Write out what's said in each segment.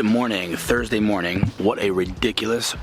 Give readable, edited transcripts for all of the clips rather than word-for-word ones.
Good morning, Thursday morning. What a ridiculous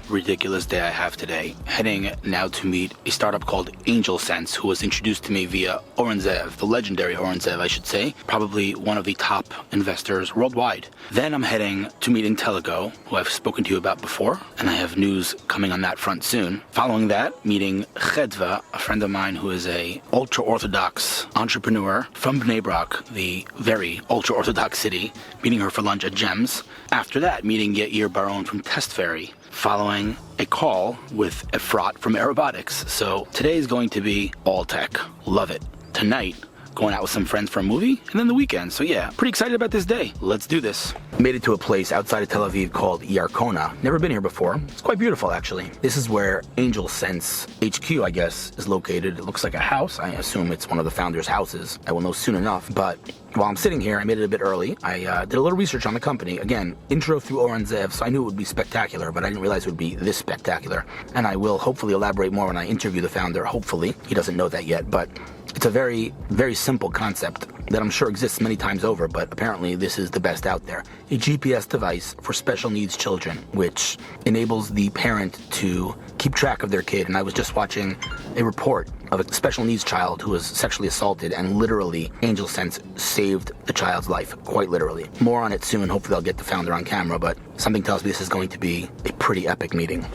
day I have today. Heading now to meet a startup called AngelSense, who was introduced to me via Oren Zeev, the legendary Oren Zeev, I should say, probably one of the top investors worldwide. Then I'm heading to meet Intellego, who I've spoken to you about before, and I have news coming on that front soon. Following that, meeting Chedva, a friend of mine who is a ultra-Orthodox entrepreneur from Bnei Brak, the very ultra-Orthodox city, meeting her for lunch at Gems. After that, meeting Yair from TestFairy, following a call with Efrat from Aerobotics. So today is going to be all tech. Love it. Tonight, going out with some friends for a movie, and then the weekend. So yeah, pretty excited about this day. Let's do this. Made it to a place outside of Tel Aviv called Yair. Never been here before. It's quite beautiful, actually. This is where AngelSense HQ, I guess, is located. It looks like a house. I assume it's one of the founders' houses. I will know soon enough. But while I'm sitting here, I made it a bit early. I did a little research on the company. Again, intro through Oren Zeev, so I knew it would be spectacular, but I didn't realize it would be this spectacular. And I will hopefully elaborate more when I interview the founder, hopefully. He doesn't know that yet, but it's a very, very simple concept that I'm sure exists many times over, but apparently this is the best out there. A GPS device for special needs children, which enables the parent to keep track of their kid. And I was just watching a report of a special needs child who was sexually assaulted, and literally AngelSense saved the child's life, quite literally. More on it soon. Hopefully I'll get the founder on camera, but something tells me this is going to be a pretty epic meeting.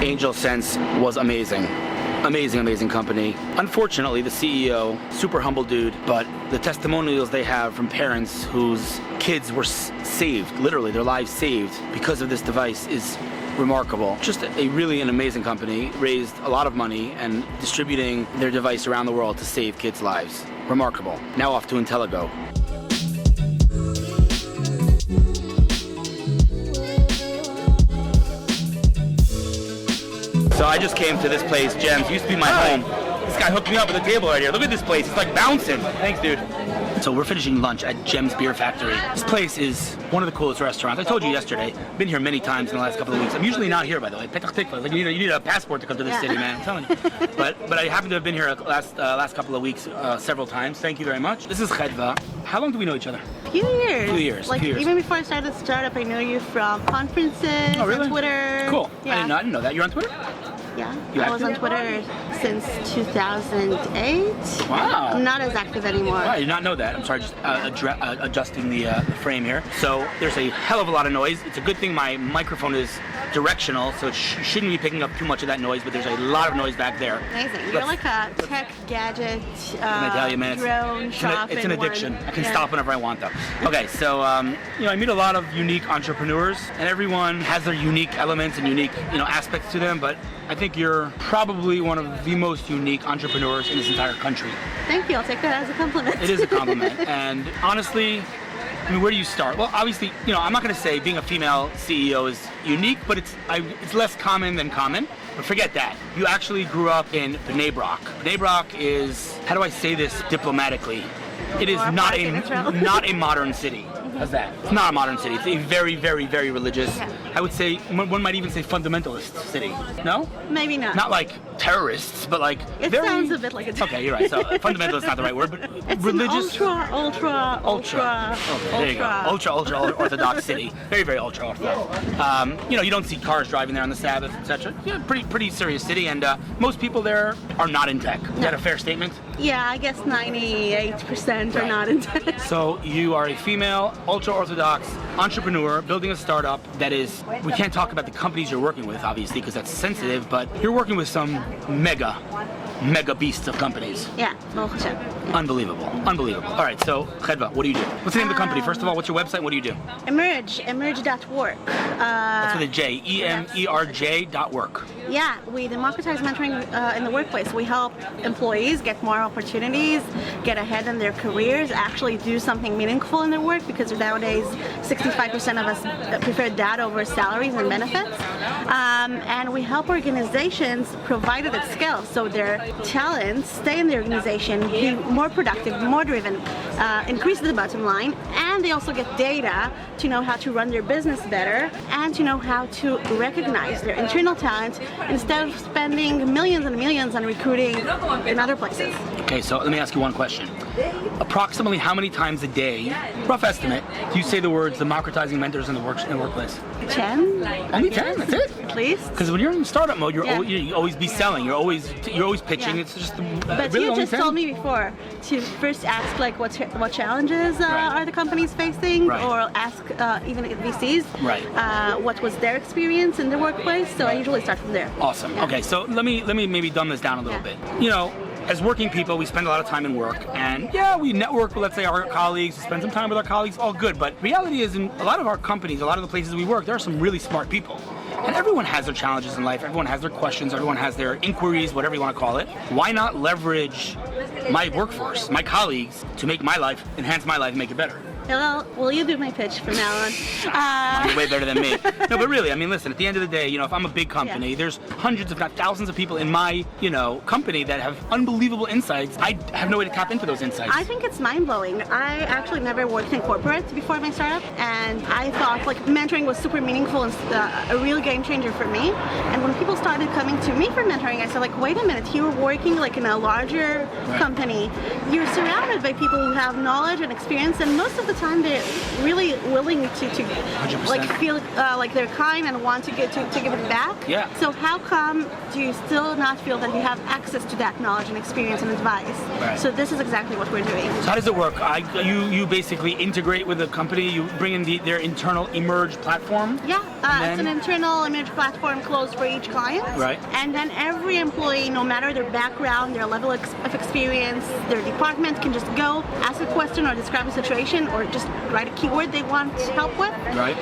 AngelSense was amazing. Amazing company. Unfortunately, the CEO, super humble dude, but the testimonials they have from parents whose kids were saved, literally their lives saved because of this device, is remarkable. Just an amazing company, raised a lot of money and distributing their device around the world to save kids' lives. Remarkable. Now off to Intellego. So I just came to this place, Gems. Used to be my home. This guy hooked me up with a table right here. Look at this place. It's like bouncing. Thanks, dude. So we're finishing lunch at Gems Beer Factory. This place is one of the coolest restaurants. I told you yesterday. Been here many times in the last couple of weeks. I'm usually not here, by the way. Petach Tikva. Like, you need a passport to come to this city, man. I'm telling you. But I happen to have been here last couple of weeks several times. Thank you very much. This is Hedva. How long do we know each other? A few years. Few years. Like, even before I started the startup, I know you from conferences, oh, really? on Twitter. Cool. Yeah. I didn't know that. You're on Twitter? Yeah. You I was on Twitter since 2008. Wow. I'm not as active anymore. Wow, I did not know that. I'm sorry, just adjusting the frame here. So there's a hell of a lot of noise. It's a good thing my microphone is directional, so it shouldn't be picking up too much of that noise, but there's a lot of noise back there. Amazing. You're like a tech gadget, I tell you, man, drone shop. It's an addiction. I can stop whenever I want, though. Okay, so I meet a lot of unique entrepreneurs, and everyone has their unique elements and unique aspects to them, but I think you're probably one of the most unique entrepreneurs in this entire country. Thank you. I'll take that as a compliment. It is a compliment. And honestly, where do you start? Well, obviously, I'm not going to say being a female CEO is unique, but it's less common than common. But forget that. You actually grew up in Bnei Brak. Bnei Brak is, how do I say this diplomatically? It is not a modern city. How's that? It's not a modern city. It's a very, very, very religious, I would say, one might even say fundamentalist city. No? Maybe not. Not like terrorists, but like it sounds a bit like a terrorist. Okay, you're right. So fundamentalist is not the right word, but it's religious. An ultra. Okay, there you go. Ultra Orthodox city. Very, very ultra Orthodox. You don't see cars driving there on the Sabbath, etc. Yeah, pretty serious city, and most people there are not in tech. Is that a fair statement? Yeah, I guess 98% are not in tech. So you are a female, ultra-Orthodox entrepreneur building a startup that is, we can't talk about the companies you're working with, obviously, because that's sensitive, but you're working with some mega beasts of companies. Yeah, Unbelievable. All right, so Hedva, what do you do? What's the name of the company? First of all, what's your website? What do you do? Emerj.work. That's with a J, EMERJ.work. Yeah, we democratize mentoring in the workplace. We help employees get more opportunities, get ahead in their careers, actually do something meaningful in their work, because nowadays 65% of us prefer that over salaries and benefits. And we help organizations, provided at scale, so their talents stay in the organization, be more productive, more driven, increase the bottom line, and they also get data to know how to run their business better and to know how to recognize their internal talent instead of spending millions and millions on recruiting in other places. Okay, so let me ask you one question. approximately how many times a day, rough estimate, do you say the words democratizing mentors in the workplace? 10? Only 10? That's it? At least. Because when you're in startup mode, you always be selling. You're always pitching. Yeah. It's just But really you only just 10? told me before to first ask like what challenges are the companies facing, Right. or ask even at VCs what was their experience in the workplace. So I usually start from there. Awesome. Yeah. Okay, so let me maybe dumb this down a little bit. You know, as working people, we spend a lot of time in work, and we network with, let's say, our colleagues, spend some time with our colleagues, all good. But reality is, in a lot of our companies, a lot of the places we work, there are some really smart people. And everyone has their challenges in life, everyone has their questions, everyone has their inquiries, whatever you want to call it. Why not leverage my workforce, my colleagues, to make my life, enhance my life, and make it better? Hillel, will you do my pitch from now on? You're way better than me. No, but really, I mean, listen, at the end of the day, you know, if I'm a big company, there's hundreds, if not thousands of people in my, company that have unbelievable insights. I have no way to tap into those insights. I think it's mind-blowing. I actually never worked in corporate before my startup, and I thought like mentoring was super meaningful and a real game changer for me. And when people started coming to me for mentoring, I said like, wait a minute, you're working like in a larger company. You're surrounded by people who have knowledge and experience, and most of the time they're really willing to 100%. like feel like they're kind and want to give it back. Yeah. So how come do you still not feel that you have access to that knowledge and experience and advice? Right. So this is exactly what we're doing. So how does it work? You basically integrate with the company, you bring in their internal Emerj platform? Yeah, it's an internal Emerj platform closed for each client. Right. And then every employee, no matter their background, their level of experience, their department, can just go ask a question or describe a situation or just write a keyword they want help with. Right.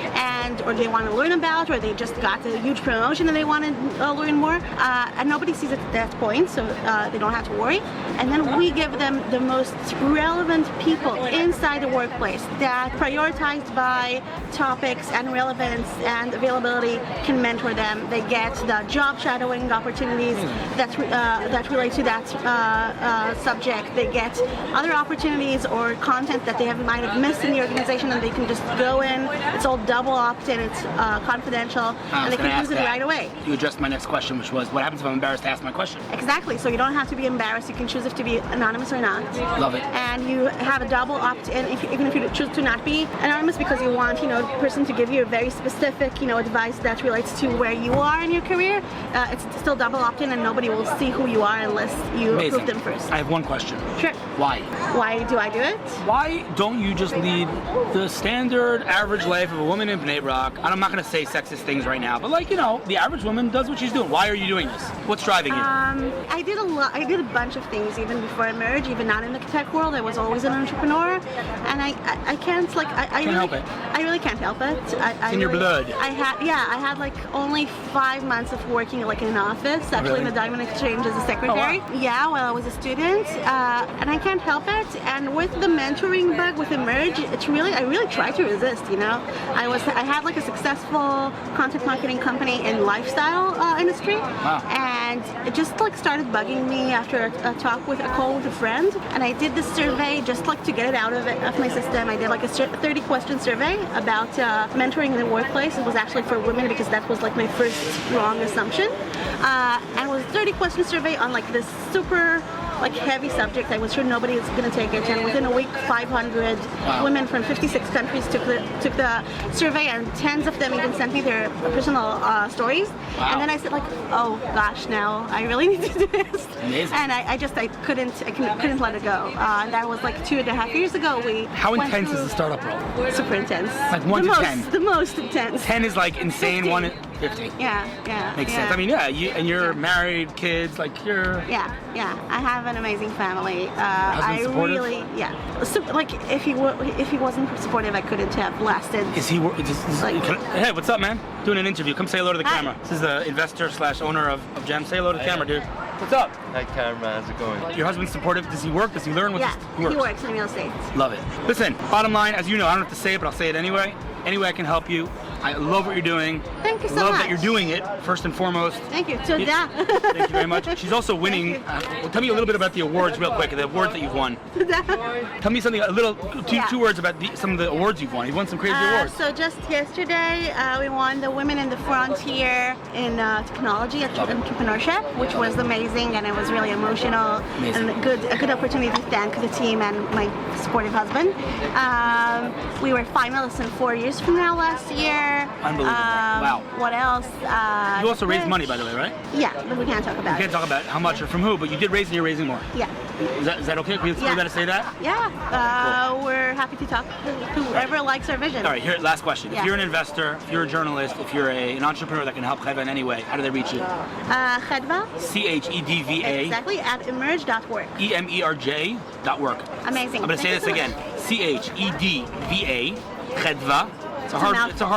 Or they want to learn about, or they just got a huge promotion and they want to learn more. And nobody sees it at that point, so they don't have to worry. And then we give them the most relevant people inside the workplace that, prioritized by topics and relevance and availability, can mentor them. They get the job shadowing opportunities that relate to that subject. They get other opportunities or content that they might have missed in the organization, and they can just go in. It's all double opt-in, it's confidential, and they can use it right away. You addressed my next question, which was, what happens if I'm embarrassed to ask my question? Exactly, so you don't have to be embarrassed. You can choose if to be anonymous or not. Love it. And you have a double opt-in, even if you choose to not be anonymous, because you want, the person to give you a very specific, advice that relates to where you are in your career. It's still double opt-in, and nobody will see who you are unless you approve them first. I have one question. Sure. Why? Why do I do it? Why don't you just lead the standard average life of a woman in Bnei Brak? And I'm not going to say sexist things right now, but the average woman does what she's doing. Why are you doing this? What's driving you? I did a bunch of things even before Emerj, even not in the tech world. I was always an entrepreneur, and I can't Can't help it. I really can't help it. It's in your blood. I had like only 5 months of working like in an office, actually in the Diamond Exchange as a secretary. Oh, wow. Yeah, while I was a student, and I can't help it. And with the mentoring bug with Emerj, I really tried to resist. I had like a successful content marketing company in lifestyle industry, and it just like started bugging me after a call with a friend, and I did this survey just like to get it out of my system. I did like a 30-question survey about mentoring in the workplace. It was actually for women because that was like my first wrong assumption, and it was a 30-question survey on like this super heavy subject. I was sure nobody was going to take it, and within a week 500 women from 56 countries took the survey, and tens of them even sent me their personal stories. And then I said like, oh gosh, now I really need to do this. Amazing. And I couldn't let it go. And that was like 2.5 years ago. How intense is the startup role? Super intense. Like 1 to 10? The most intense. 10 is like insane. 50. 1 to 50. Yeah. Makes sense. I mean, you're married, kids, like you're... Yeah. I have an amazing family. Husband supportive? Really, if he wasn't supportive, I couldn't have lasted. Is he? Hey, what's up, man? Doing an interview. Come say hello to the camera. This is the investor / owner of Gem. Say hello to the camera, dude. What's up? Hi, camera. How's it going? Your husband's supportive. Does he work? Does he learn? He works in real estate. Love it. Listen, bottom line, as you know, I don't have to say it, but I'll say it anyway. Any way I can help you, I love what you're doing. Thank you so love much. that you're doing it, first and foremost. Thank you. So Thank you very much. She's also winning. Well, tell me a little bit about the awards real quick, the awards that you've won. Tell me something, two words about some of the awards you've won. You've won some crazy awards. So just yesterday, we won the Women in the Frontier in Technology and Entrepreneurship, which was amazing, and it was really emotional and a good opportunity to thank the team and my supportive husband. We were finalists in 4 years from now last year. Unbelievable. Wow. What else? You also raised money, by the way, right? Yeah, but we can't talk about it. You can't talk about how much or from who, but you did raise and you're raising more. Yeah. Is that okay? We got to say that? Yeah. Cool. We're happy to talk to whoever likes our vision. All right, here, last question. Yeah. If you're an investor, if you're a journalist, if you're an entrepreneur that can help Hedva in any way, how do they reach you? Hedva. Chedva. Exactly, at emerj.org. Emerj.org. Amazing. I'm going to say this again. Chedva. Hedva.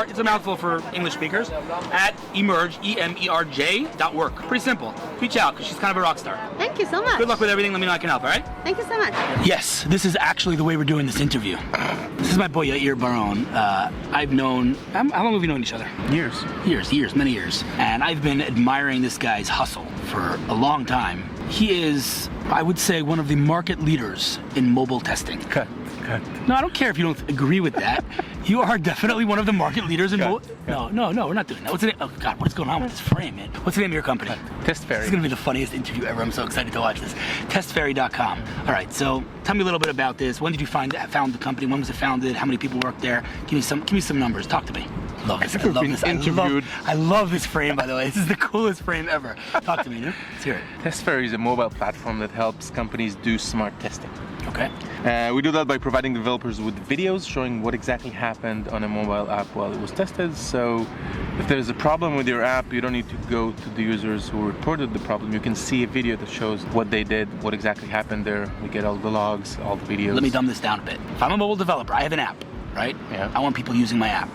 It's a mouthful for English speakers. At Emerj, Emerj.org. Pretty simple. Reach out because she's kind of a rock star. Thank you so much. Good luck with everything. Let me know I can help, all right? Thank you so much. Yes, this is actually the way we're doing this interview. This is my boy Yair Baron. I've known, how long have we known each other? Years, many years. And I've been admiring this guy's hustle for a long time. He is, I would say, one of the market leaders in mobile testing. Cut. No, I don't care if you don't agree with that. You are definitely one of the market leaders in mobile. No, we're not doing that. What's the name? Oh God, what's going on with this frame, man? What's the name of your company? TestFairy. This is gonna be the funniest interview ever. I'm so excited to watch this. TestFairy.com. All right, so tell me a little bit about this. When did you found the company? When was it founded? How many people work there? Give me some numbers. Talk to me. Love this. I love this. I love this frame, by the way. This is the coolest frame ever. Talk to me, dude. Let's hear it. TestFairy is a mobile platform that helps companies do smart testing. Okay. We do that by providing developers with videos showing what exactly happened on a mobile app while it was tested. So if there's a problem with your app, you don't need to go to the users who reported the problem. You can see a video that shows what they did, what exactly happened there. We get all the logs, all the videos. Let me dumb this down a bit. If I'm a mobile developer, I have an app, right? Yeah. I want people using my app.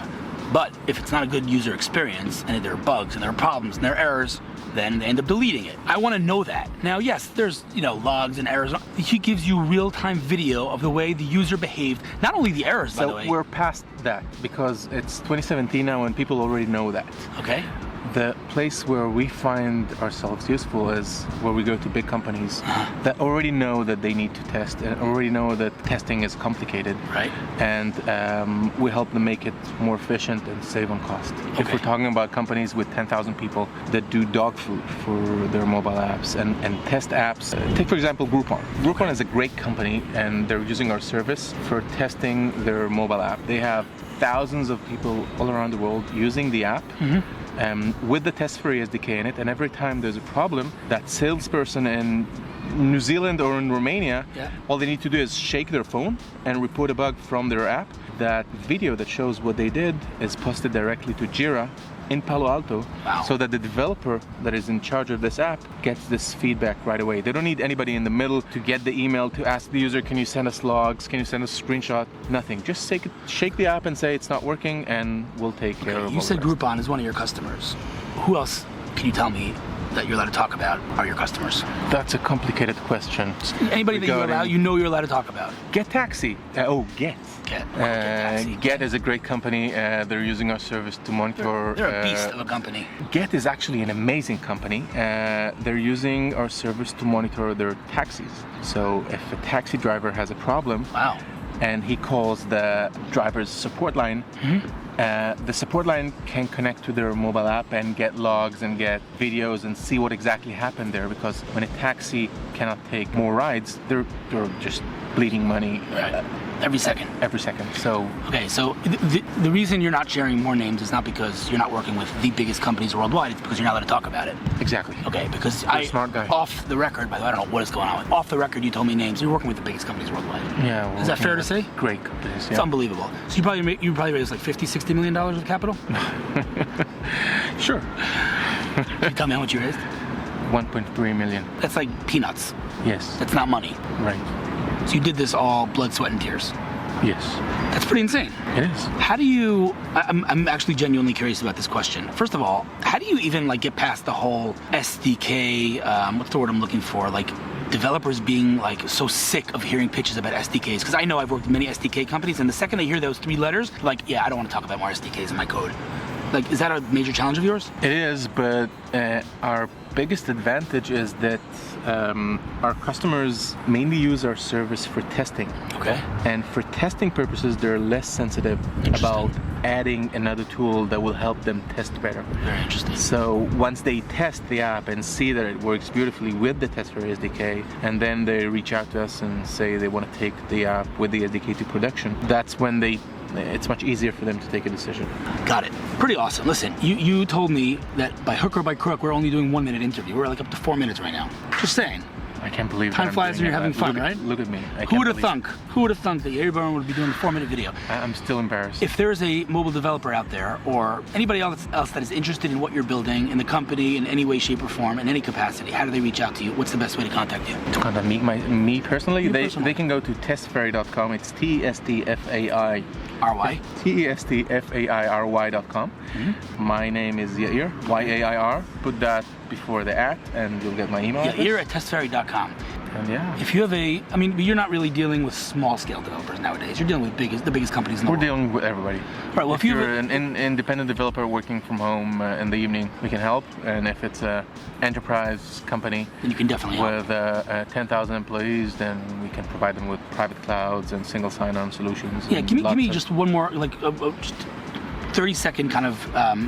But if it's not a good user experience, and there are bugs, and there are problems, and there are errors, then they end up deleting it. I want to know that. Now, yes, there's, logs and errors. He gives you real-time video of the way the user behaved, not only the errors, by the way. So we're past that because it's 2017 now and people already know that. Okay. The place where we find ourselves useful is where we go to big companies that already know that they need to test and already know that testing is complicated. Right. And we help them make it more efficient and save on cost. Okay. If we're talking about companies with 10,000 people that do dog food for their mobile apps and test apps, take for example Groupon. Groupon is a great company and they're using our service for testing their mobile app. They have thousands of people all around the world using the app. With the TestFairy SDK in it, and every time there's a problem, that salesperson in New Zealand or in Romania, all they need to do is shake their phone and report a bug from their app. That video that shows what they did is posted directly to Jira in Palo Alto, so that the developer that is in charge of this app gets this feedback right away. They don't need anybody in the middle to get the email to ask the user, can you send us logs, can you send us a screenshot? Nothing. Just shake the app and say it's not working and we'll take care of it. You said Groupon is one of your customers. Who else can you tell me that you're allowed to talk about are your customers? That's a complicated question. Anybody that you're allowed to talk about. Get Taxi. Get. Get is a great company. They're using our service to monitor. They're a beast of a company. Get is actually an amazing company. They're using our service to monitor their taxis. So if a taxi driver has a problem, and he calls the driver's support line, the support line can connect to their mobile app and get logs and get videos and see what exactly happened there, because when a taxi cannot take more rides, they're just bleeding money. Every second. So okay, so the reason you're not sharing more names is not because you're not working with the biggest companies worldwide, it's because you're not allowed to talk about it. Exactly. Okay, because smart guy. Off the record, by the way, I don't know what is going on with. Off the record, you told me names. You're working with the biggest companies worldwide. Yeah. Is that fair to say? Great companies. It's unbelievable. So you probably raised like $50-60 million of capital. Sure. Can you tell me how much you raised? 1.3 million. That's like peanuts. Yes. That's not money. Right. So you did this all blood, sweat, and tears. Yes. That's pretty insane. It is. How do you, I'm actually genuinely curious about this question. First of all, how do you even get past the whole SDK, what's the word I'm looking for? developers being like so sick of hearing pitches about SDKs, because I know I've worked with many SDK companies, and the second they hear those 3 letters, like, yeah, I don't want to talk about more SDKs in my code. Like, is that a major challenge of yours? It is, but our biggest advantage is that our customers mainly use our service for testing. Okay. And for testing purposes, they're less sensitive about adding another tool that will help them test better. Very interesting. So once they test the app and see that it works beautifully with the TestFairy SDK, and then they reach out to us and say they want to take the app with the SDK to production, that's when it's much easier for them to take a decision. Got it. Pretty awesome. Listen, you told me that by hook or by crook, we're only doing 1 minute interview. We're like up to 4 minutes right now. Just saying. I can't believe time flies when you're having fun, right? Look at me. Who would have thunk? Who would have thunk that Yair would be doing a 4 minute video? I'm still embarrassed. If there's a mobile developer out there, or anybody else that is interested in what you're building in the company in any way, shape, or form, in any capacity, how do they reach out to you? What's the best way to contact you? To contact me personally, personally. They can go to testfairy.com. It's TESTFAI. RY? TESTFAIRY.com. Mm-hmm. My name is Yair, YAIR. Put that before the at, and you'll get my email. Yair at testfairy.com. And yeah. If you have you're not really dealing with small scale developers nowadays. You're dealing with the biggest companies in the world. We're dealing with everybody. All right, well, if you're an independent developer working from home in the evening, we can help. And if it's an enterprise company, then you can definitely help. With 10,000 employees, then we can provide them with private clouds and single sign-on solutions. Yeah, give me just one more, just 30-second kind of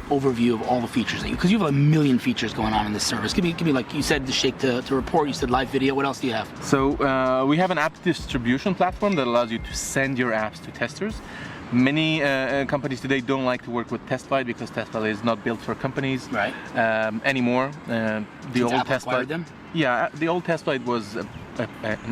overview of all the features that because you have a million features going on in this service. Give me like you said, the shake to report. You said live video. What else do you have? So we have an app distribution platform that allows you to send your apps to testers. Many companies today don't like to work with TestFairy because TestFairy is not built for companies anymore. The old TestFairy, the old TestFairy was an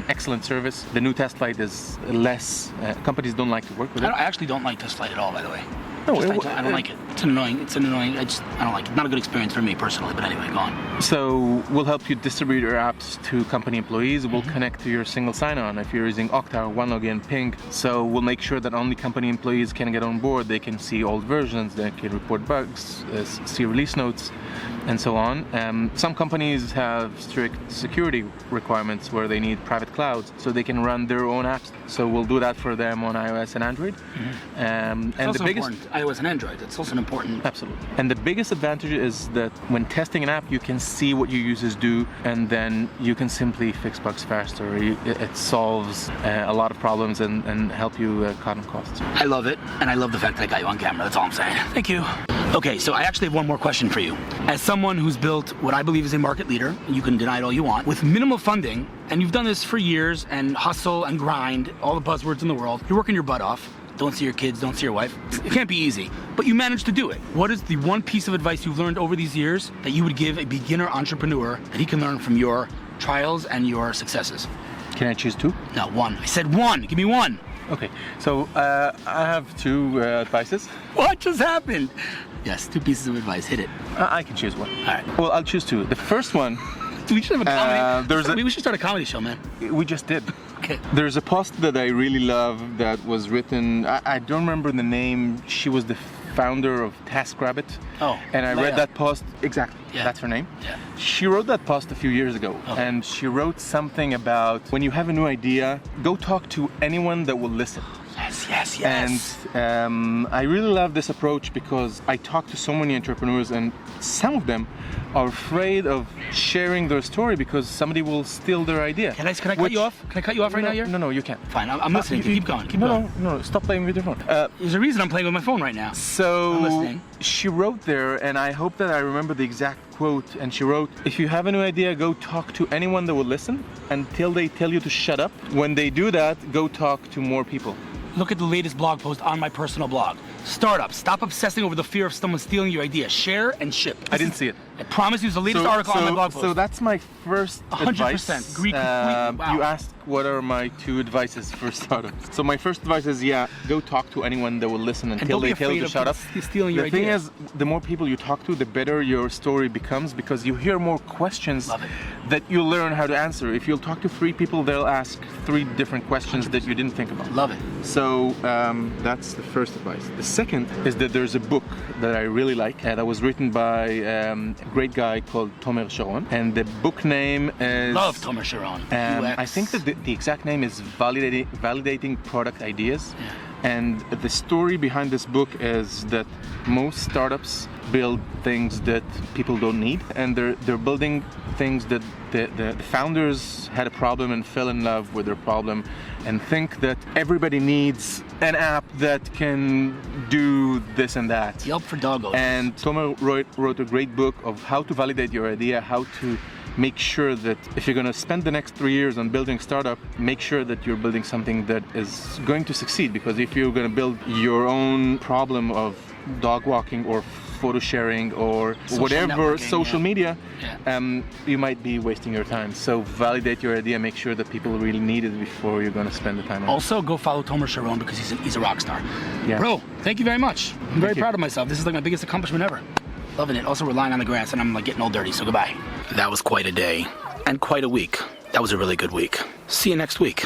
excellent service. The new TestFairy is less. Companies don't like to work with it. I actually don't like TestFairy at all, by the way. No, I don't like it. It's annoying. I don't like it. Not a good experience for me personally, but anyway, go on. So we'll help you distribute your apps to company employees. We'll connect to your single sign-on if you're using Okta, OneLogin, Ping. So we'll make sure that only company employees can get on board. They can see old versions, they can report bugs, see release notes, and so on. Some companies have strict security requirements where they need private clouds so they can run their own apps. So we'll do that for them on iOS and Android. And the biggest iOS and Android. It's also important. Absolutely. And the biggest advantage is that when testing an app, you can see what your users do, and then you can simply fix bugs faster. It solves a lot of problems and help you cut on costs. I love it, and I love the fact that I got you on camera. That's all I'm saying. Thank you. Okay, so I actually have one more question for you. As someone who's built what I believe is a market leader, and you can deny it all you want, with minimal funding, and you've done this for years, and hustle and grind, all the buzzwords in the world, you're working your butt off. Don't see your kids, don't see your wife. It can't be easy, but you managed to do it. What is the one piece of advice you've learned over these years that you would give a beginner entrepreneur that he can learn from your trials and your successes? Can I choose two? No, one. I said one. Give me one. Okay, so I have two advices. What just happened? Yes, 2 pieces of advice. Hit it. I can choose one. All right. Well, I'll choose two. The first one... We should have a comedy. We should start a comedy show, man. We just did. Okay. There's a post that I really love that was written, I don't remember the name. She was the founder of TaskRabbit. Oh. And I read that post. Exactly. Yeah. That's her name. Yeah. She wrote that post a few years ago. Okay. And she wrote something about when you have a new idea, go talk to anyone that will listen. Yes. And I really love this approach because I talk to so many entrepreneurs, and some of them are afraid of sharing their story because somebody will steal their idea. Can I cut you off? Can I cut you off right now, Yair? No, you can't. Fine, I'm listening. Keep going. No, stop playing with your phone. There's a reason I'm playing with my phone right now. So I'm listening. She wrote there, and I hope that I remember the exact quote, and she wrote, if you have a new idea, go talk to anyone that will listen until they tell you to shut up. When they do that, go talk to more people. Look at the latest blog post on my personal blog. Startups, stop obsessing over the fear of someone stealing your idea. Share and ship. I didn't see it. I promise you, it's the latest article on my blog post. So that's my first 100%. advice. Agree completely. Wow. You asked what are my 2 advices for startups. So my first advice is, go talk to anyone that will listen until they tell you to shut up. Stealing your idea. The thing ideas. is, the more people you talk to, the better your story becomes because you hear more questions that you learn how to answer. If you'll talk to 3 people, they'll ask 3 different questions 100%. That you didn't think about. Love it. So that's the first advice. The second is that there's a book that I really like that was written by a great guy called Tomer Sharon, and the book name is... Love Tomer Sharon. I think that the exact name is Validating Product Ideas. Yeah. And the story behind this book is that most startups build things that people don't need, and they're building things that the founders had a problem and fell in love with their problem and think that everybody needs an app that can do this and that. Yelp for doggos. And Tomer wrote a great book of how to validate your idea, how to make sure that if you're going to spend the next 3 years on building a startup, make sure that you're building something that is going to succeed. Because if you're going to build your own problem of dog walking or photo sharing or whatever social media, you might be wasting your time. So validate your idea, make sure that people really need it before you're going to spend the time on it. Also, go follow Tomer Sharon because he's a rock star. Yeah. Bro, thank you very much. I'm very proud of myself. This is like my biggest accomplishment ever. Loving it. Also, we're lying on the grass and I'm like getting all dirty, so goodbye. That was quite a day and quite a week. That was a really good week. See you next week.